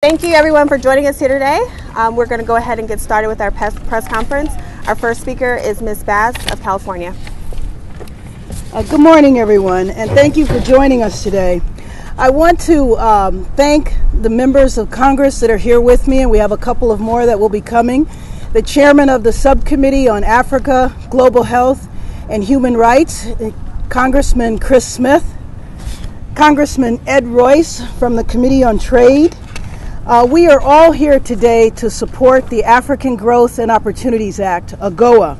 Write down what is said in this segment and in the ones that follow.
Thank you everyone for joining us here today. We're going to go ahead and get started with our press conference. Our first speaker is Ms. Bass of California. Good morning everyone, and thank you for joining us today. I want to thank the members of Congress that are here with me, and we have a couple of more that will be coming. The chairman of the Subcommittee on Africa, Global Health, and Human Rights, Congressman Chris Smith, Congressman Ed Royce from the Committee on Trade. We are all here today to support the African Growth and Opportunities Act, AGOA.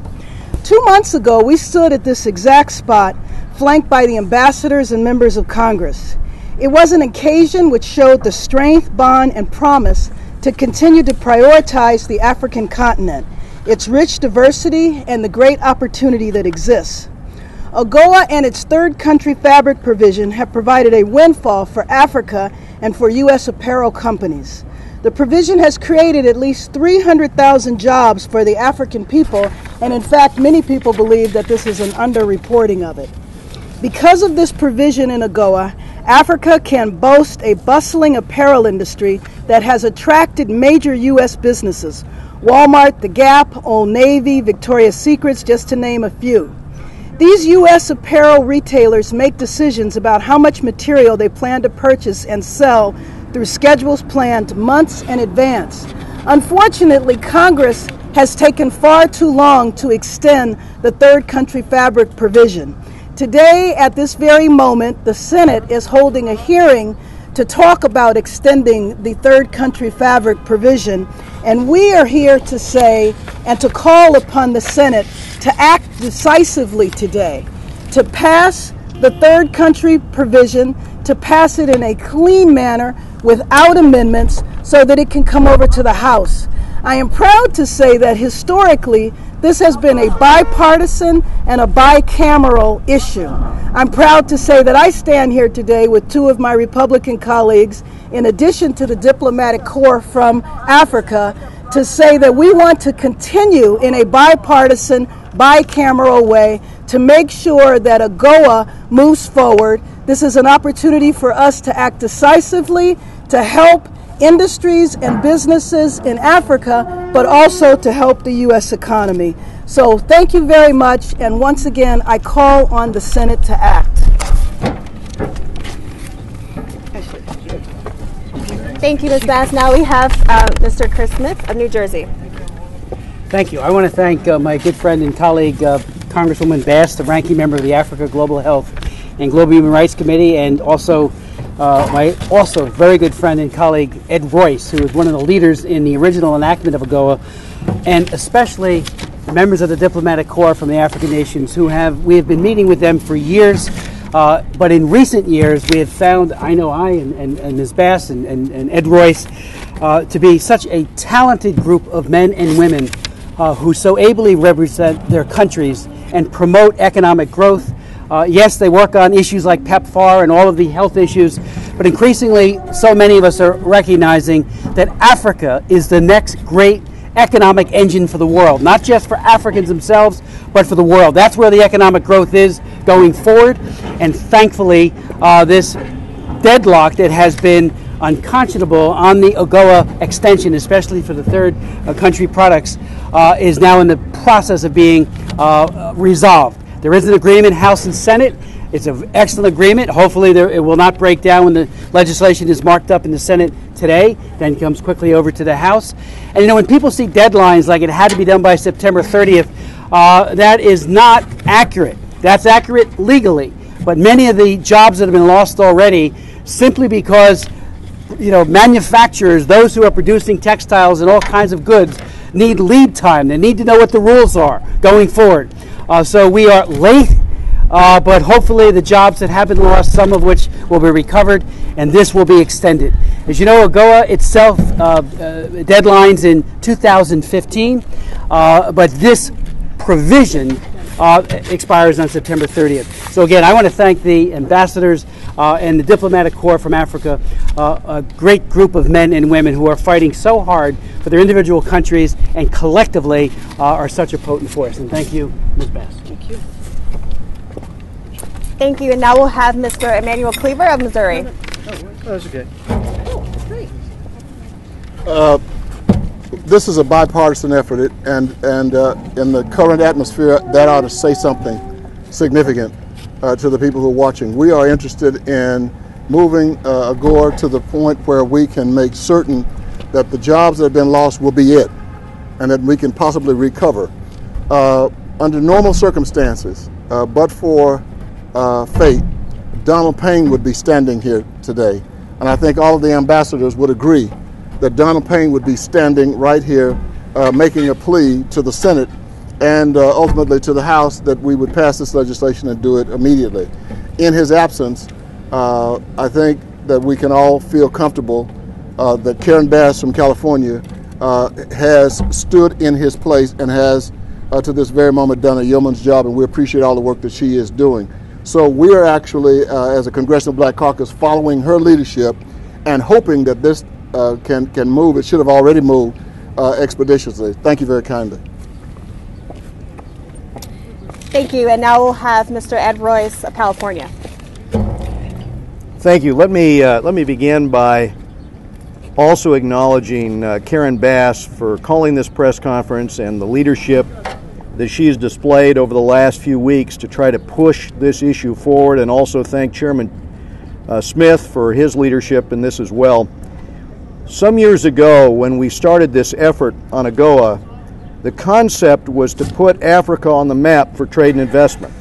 2 months ago, we stood at this exact spot, flanked by the ambassadors and members of Congress. It was an occasion which showed the strength, bond, and promise to continue to prioritize the African continent, its rich diversity, and the great opportunity that exists. AGOA and its third country fabric provision have provided a windfall for Africa and for U.S. apparel companies. The provision has created at least 300,000 jobs for the African people, and in fact, many people believe that this is an underreporting of it. Because of this provision in AGOA, Africa can boast a bustling apparel industry that has attracted major U.S. businesses: Walmart, The Gap, Old Navy, Victoria's Secrets, just to name a few. These U.S. apparel retailers make decisions about how much material they plan to purchase and sell through schedules planned months in advance. Unfortunately, Congress has taken far too long to extend the third country fabric provision. Today, at this very moment, the Senate is holding a hearing to talk about extending the third country fabric provision, and we are here to say and to call upon the Senate to act decisively today, to pass the third country provision, to pass it in a clean manner without amendments so that it can come over to the House. I am proud to say that historically this has been a bipartisan and a bicameral issue. I'm proud to say that I stand here today with two of my Republican colleagues, in addition to the diplomatic corps from Africa, to say that we want to continue in a bipartisan, bicameral way to make sure that AGOA moves forward. This is an opportunity for us to act decisively, to help industries and businesses in Africa, but also to help the U.S. economy. So thank you very much, and once again, I call on the Senate to act. Thank you, Ms. Bass. Now we have Mr. Chris Smith of New Jersey. Thank you. I want to thank my good friend and colleague, Congresswoman Bass, the ranking member of the Africa Global Health and Global Human Rights Committee, and also my also very good friend and colleague, Ed Royce, who was one of the leaders in the original enactment of AGOA, and especially members of the diplomatic corps from the African nations we have been meeting with them for years, but in recent years we have found, I and Ms. Bass and Ed Royce, to be such a talented group of men and women who so ably represent their countries and promote economic growth. Yes, they work on issues like PEPFAR and all of the health issues, but increasingly, so many of us are recognizing that Africa is the next great economic engine for the world, not just for Africans themselves, but for the world. That's where the economic growth is going forward, and thankfully, this deadlock that has been unconscionable on the AGOA extension, especially for the third country products, is now in the process of being resolved. There is an agreement, House and Senate. It's an excellent agreement. Hopefully it will not break down when the legislation is marked up in the Senate today, then comes quickly over to the House. And when people see deadlines like it had to be done by September 30th, that is not accurate. That's accurate legally. But many of the jobs that have been lost already, simply because manufacturers, those who are producing textiles and all kinds of goods, need lead time. They need to know what the rules are going forward. So we are late, but hopefully the jobs that have been lost, some of which will be recovered, and this will be extended. As you know, AGOA itself deadlines in 2015, but this provision expires on September 30th. So again, I want to thank the ambassadors and the diplomatic corps from Africa, a great group of men and women who are fighting so hard for their individual countries and collectively are such a potent force. And thank you, Ms. Bass. Thank you. Thank you. And now we'll have Mr. Emmanuel Cleaver of Missouri. Oh, that's okay. Oh, great. This is a bipartisan effort, and in the current atmosphere, that ought to say something significant to the people who are watching. We are interested in moving AGOA to the point where we can make certain that the jobs that have been lost will be it, and that we can possibly recover. Under normal circumstances, but for fate, Donald Payne would be standing here today. And I think all of the ambassadors would agree that Donald Payne would be standing right here making a plea to the Senate and ultimately to the House that we would pass this legislation and do it immediately. In his absence, I think that we can all feel comfortable that Karen Bass from California has stood in his place and has to this very moment done a yeoman's job, and we appreciate all the work that she is doing. So we are actually, as a Congressional Black Caucus, following her leadership and hoping that this can move. It should have already moved expeditiously. Thank you very kindly. Thank you. And now we'll have Mr. Ed Royce of California. Thank you. Let me begin by also acknowledging Karen Bass for calling this press conference and the leadership that she's displayed over the last few weeks to try to push this issue forward, and also thank Chairman Smith for his leadership in this as well. Some years ago, when we started this effort on AGOA, the concept was to put Africa on the map for trade and investment.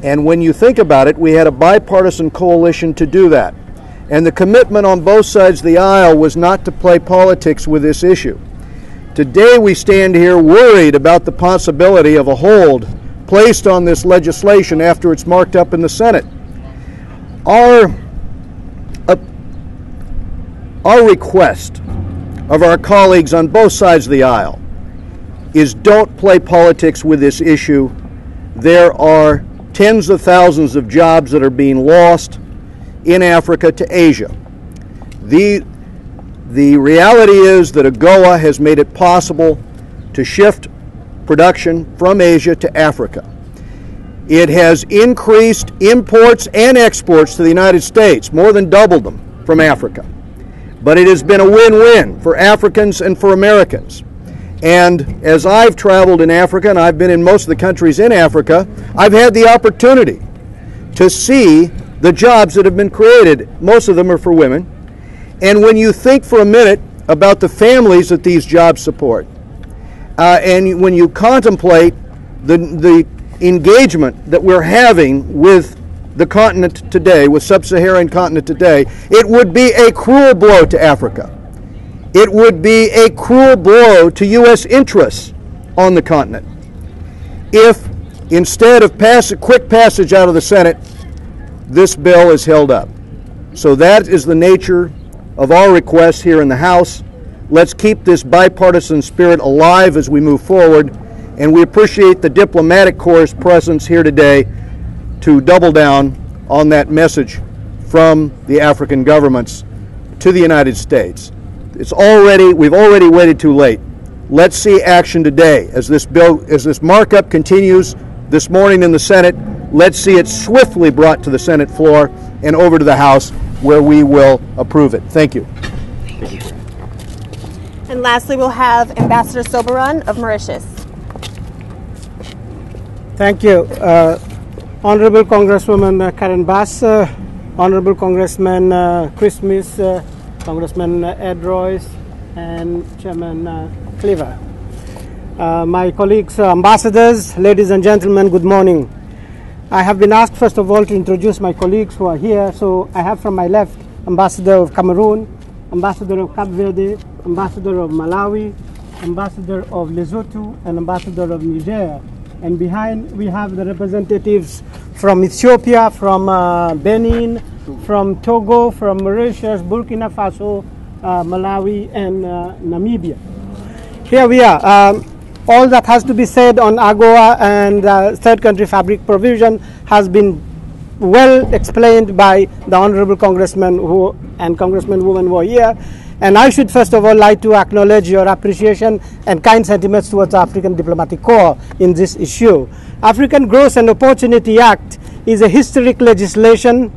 And when you think about it, we had a bipartisan coalition to do that. And the commitment on both sides of the aisle was not to play politics with this issue. Today we stand here worried about the possibility of a hold placed on this legislation after it's marked up in the Senate. Our request of our colleagues on both sides of the aisle is don't play politics with this issue. There are tens of thousands of jobs that are being lost in Africa to Asia. The reality is that AGOA has made it possible to shift production from Asia to Africa. It has increased imports and exports to the United States, more than doubled them from Africa. But it has been a win-win for Africans and for Americans. And as I've traveled in Africa, and I've been in most of the countries in Africa, I've had the opportunity to see the jobs that have been created. Most of them are for women. And when you think for a minute about the families that these jobs support, and when you contemplate the engagement that we're having with the continent today, with sub-Saharan continent today, it would be a cruel blow to Africa. It would be a cruel blow to U.S. interests on the continent if, instead of quick passage out of the Senate, this bill is held up. So that is the nature of our request here in the House. Let's keep this bipartisan spirit alive as we move forward, and we appreciate the diplomatic corps' presence here today to double down on that message from the African governments to the United States. We've already waited too late. Let's see action today as this markup continues this morning in the Senate. Let's see it swiftly brought to the Senate floor and over to the House, where we will approve it. Thank you. Thank you. And lastly, we'll have Ambassador Soberon of Mauritius. Thank you. Honorable Congresswoman Karen Bass, Honorable Congressman Christmas, Congressman Ed Royce, and Chairman Cleaver. My colleagues, ambassadors, ladies and gentlemen, good morning. I have been asked, first of all, to introduce my colleagues who are here. So I have from my left, Ambassador of Cameroon, Ambassador of Cape Verde, Ambassador of Malawi, Ambassador of Lesotho, and Ambassador of Niger. And behind, we have the representatives from Ethiopia, from Benin, from Togo, from Mauritius, Burkina Faso, Malawi, and Namibia. Here we are. All that has to be said on AGOA and third country fabric provision has been well explained by the honorable congressmen and congresswomen who are here. And I should first of all like to acknowledge your appreciation and kind sentiments towards the African Diplomatic Corps in this issue. African Growth and Opportunity Act is a historic legislation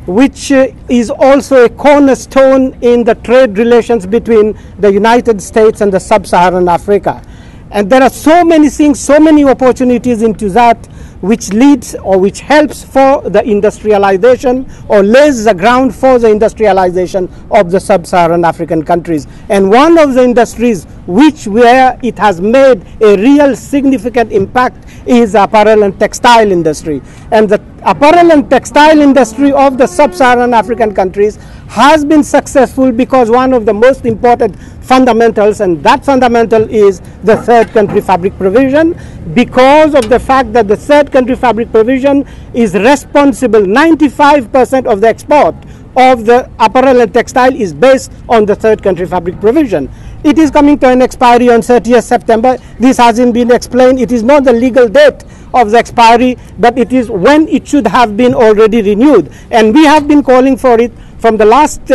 which is also a cornerstone in the trade relations between the United States and the Sub-Saharan Africa. And there are so many things, so many opportunities into that, which leads or which helps for the industrialization or lays the ground for the industrialization of the Sub-Saharan African countries. And one of the industries where it has made a real significant impact is the apparel and textile industry. And the apparel and textile industry of the Sub-Saharan African countries has been successful because one of the most important fundamentals, and that fundamental is the third country fabric provision, because of the fact that the third country fabric provision is responsible. 95% of the export of the apparel and textile is based on the third country fabric provision. It is coming to an expiry on 30th September. This hasn't been explained. It is not the legal date of the expiry, but it is when it should have been already renewed. And we have been calling for it from the last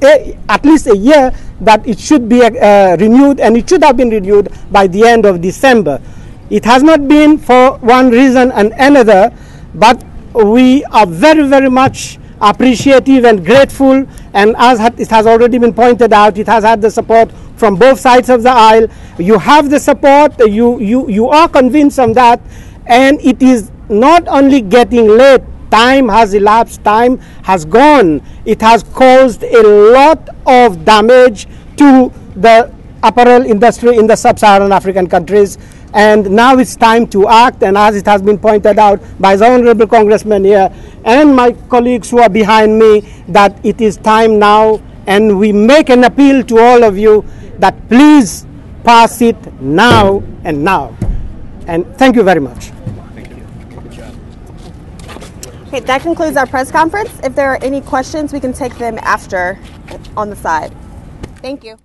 at least a year, that it should be renewed, and it should have been renewed by the end of December. It has not been for one reason and another, but we are very, very much appreciative and grateful, and as it has already been pointed out, it has had the support from both sides of the aisle. You have the support, you are convinced of that, and it is not only getting late. Time has elapsed, time has gone. It has caused a lot of damage to the apparel industry in the Sub-Saharan African countries, and now it's time to act. And as it has been pointed out by the honorable congressman here and my colleagues who are behind me, that it is time now, and we make an appeal to all of you that please pass it now and now. And thank you very much. Okay, that concludes our press conference. If there are any questions, we can take them after on the side. Thank you.